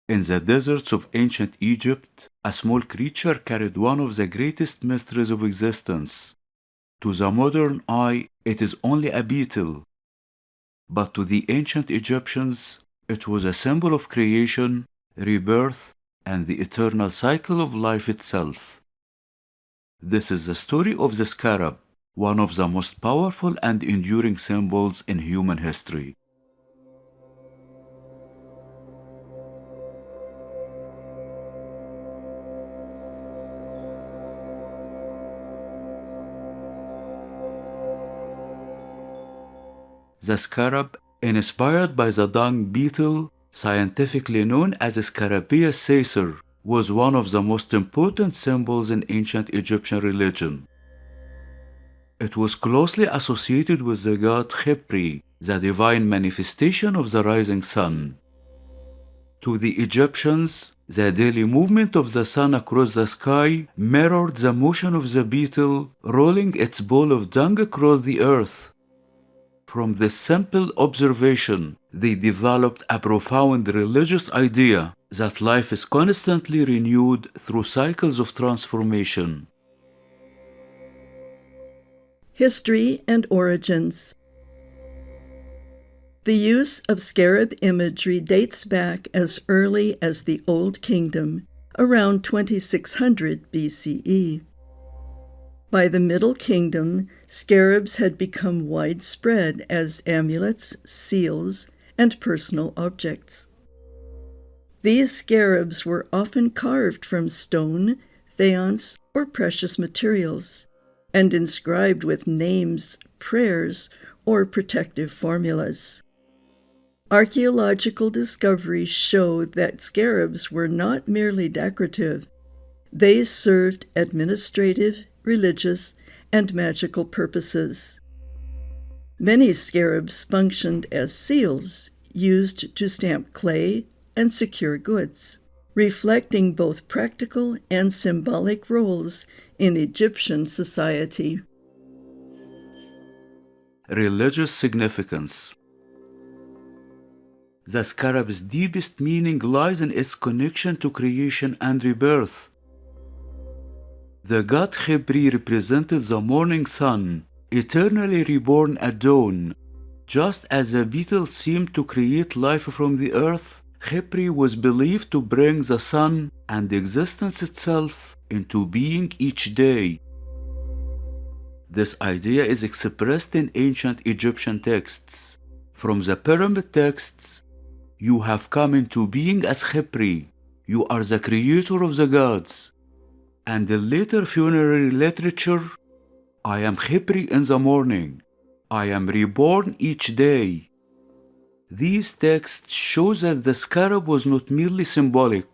In the deserts of ancient Egypt, a small creature carried one of the greatest mysteries of existence. To the modern eye, it is only a beetle. But to the ancient Egyptians, it was a symbol of creation, rebirth, and the eternal cycle of life itself. This is the story of the scarab, one of the most powerful and enduring symbols in human history. The scarab, inspired by the dung beetle, scientifically known as Scarabia caesar, was one of the most important symbols in ancient Egyptian religion. It was closely associated with the god Khepri, the divine manifestation of the rising sun. To the Egyptians, the daily movement of the sun across the sky mirrored the motion of the beetle rolling its ball of dung across the earth. From this simple observation, they developed a profound religious idea that life is constantly renewed through cycles of transformation. History and origins. The use of scarab imagery dates back as early as the Old Kingdom, around 2600 BCE. By the Middle Kingdom, scarabs had become widespread as amulets, seals, and personal objects. These scarabs were often carved from stone, faience, or precious materials, and inscribed with names, prayers, or protective formulas. Archaeological discoveries show that scarabs were not merely decorative. They served administrative, religious, and magical purposes. Many scarabs functioned as seals used to stamp clay and secure goods, reflecting both practical and symbolic roles in Egyptian society. Religious significance. The scarab's deepest meaning lies in its connection to creation and rebirth. The god Khepri represented the morning sun, eternally reborn at dawn. Just as the beetle seemed to create life from the earth, Khepri was believed to bring the sun and existence itself into being each day. This idea is expressed in ancient Egyptian texts. From the pyramid texts, "You have come into being as Khepri. You are the creator of the gods." And the later funerary literature, "I am Khepri in the morning. I am reborn each day." These texts show that the scarab was not merely symbolic.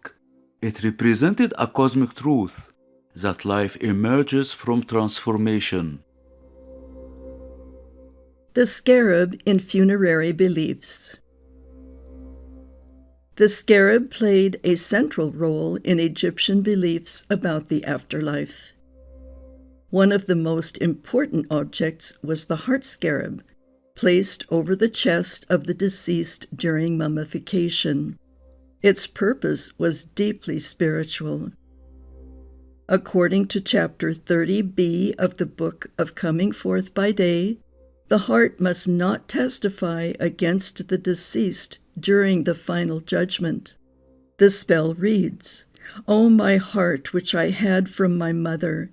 It represented a cosmic truth, that life emerges from transformation. The scarab in funerary beliefs. The scarab played a central role in Egyptian beliefs about the afterlife. One of the most important objects was the heart scarab, placed over the chest of the deceased during mummification. Its purpose was deeply spiritual. According to chapter 30b of the Book of Coming Forth by Day, the heart must not testify against the deceased during the final judgment. The spell reads, "O my heart, which I had from my mother,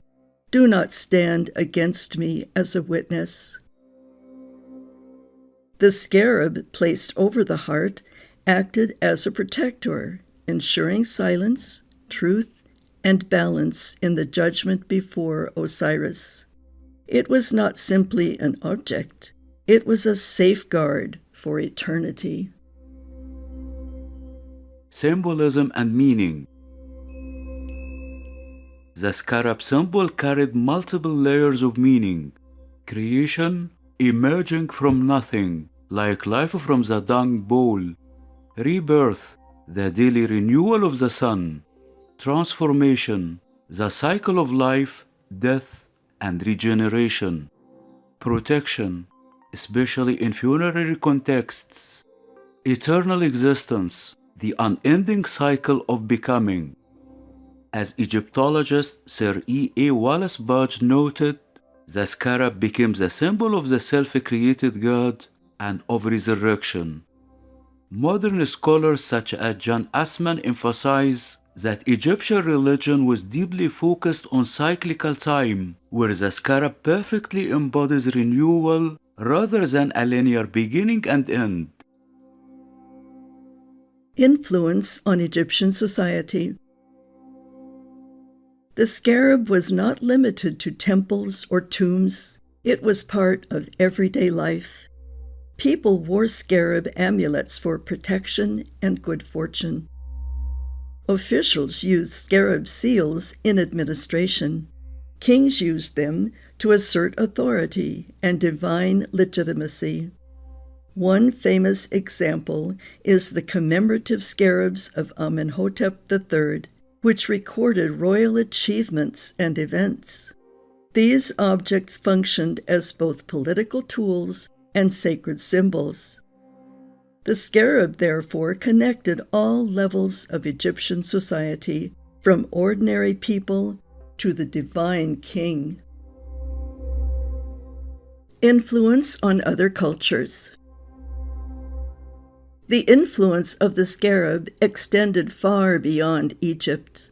do not stand against me as a witness." The scarab placed over the heart acted as a protector, ensuring silence, truth, and balance in the judgment before Osiris. It was not simply an object, it was a safeguard for eternity. Symbolism and meaning. The scarab symbol carried multiple layers of meaning. Creation, emerging from nothing, like life from the dung bowl. Rebirth, the daily renewal of the sun. Transformation, the cycle of life, death, and regeneration. Protection, especially in funerary contexts. Eternal existence, the unending cycle of becoming. As Egyptologist Sir E.A. Wallace Budge noted, the scarab became the symbol of the self-created God and of resurrection. Modern scholars such as John Assman emphasize that Egyptian religion was deeply focused on cyclical time, where the scarab perfectly embodies renewal rather than a linear beginning and end. Influence on Egyptian society. The scarab was not limited to temples or tombs. It was part of everyday life. People wore scarab amulets for protection and good fortune. Officials used scarab seals in administration. Kings used them to assert authority and divine legitimacy. One famous example is the commemorative scarabs of Amenhotep III, which recorded royal achievements and events. These objects functioned as both political tools and sacred symbols. The scarab, therefore, connected all levels of Egyptian society, from ordinary people to the divine king. Influence on other cultures. The influence of the scarab extended far beyond Egypt.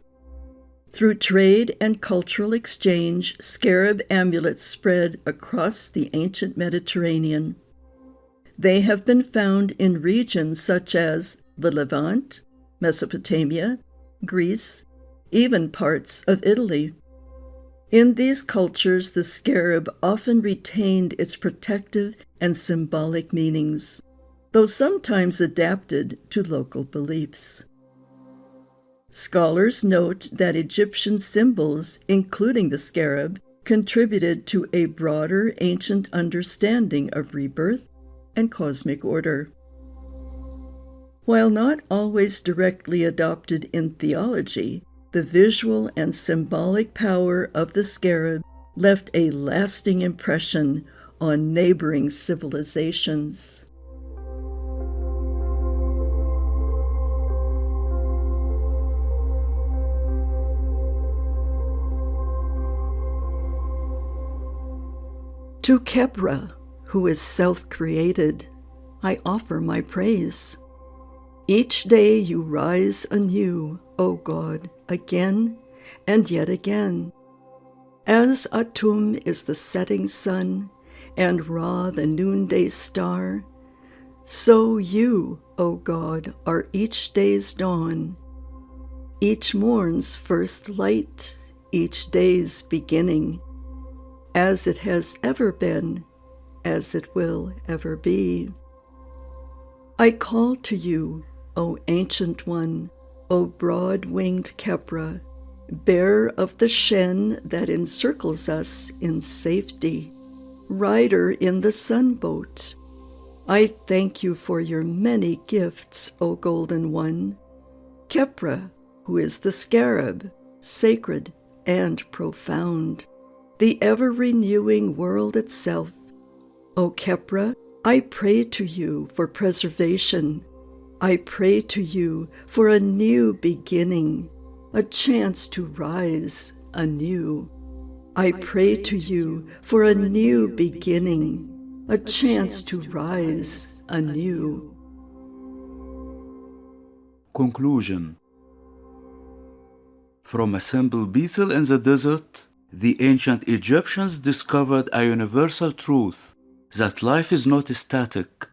Through trade and cultural exchange, scarab amulets spread across the ancient Mediterranean. They have been found in regions such as the Levant, Mesopotamia, Greece, even parts of Italy. In these cultures, the scarab often retained its protective and symbolic meanings, though sometimes adapted to local beliefs. Scholars note that Egyptian symbols, including the scarab, contributed to a broader ancient understanding of rebirth and cosmic order. While not always directly adopted in theology, the visual and symbolic power of the scarab left a lasting impression on neighboring civilizations. To Khepri, who is self-created, I offer my praise. Each day you rise anew, O God, again and yet again. As Atum is the setting sun, and Ra the noonday star, so you, O God, are each day's dawn, each morn's first light, each day's beginning, as it has ever been, as it will ever be. I call to you, O Ancient One, O broad-winged Khepri, bearer of the Shen that encircles us in safety, rider in the sunboat. I thank you for your many gifts, O Golden One. Khepri, who is the scarab, sacred and profound, the ever-renewing world itself. O Khepri, I pray to you for preservation. I pray to you for a new beginning, a chance to rise anew. I pray to you for a new beginning, a chance to rise anew. Conclusion. From a simple beetle in the desert, the ancient Egyptians discovered a universal truth, that life is not static.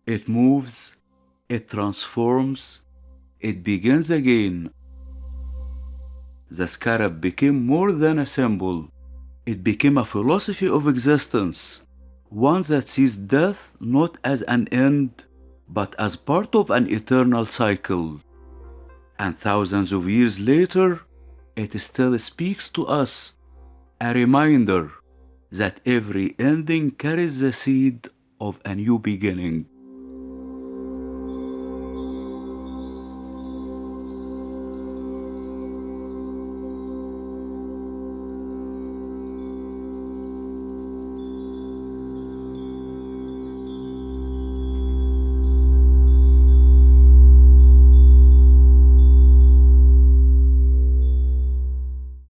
It moves, it transforms, it begins again. The scarab became more than a symbol. It became a philosophy of existence, one that sees death not as an end, but as part of an eternal cycle. And thousands of years later, it still speaks to us, a reminder that every ending carries the seed of a new beginning.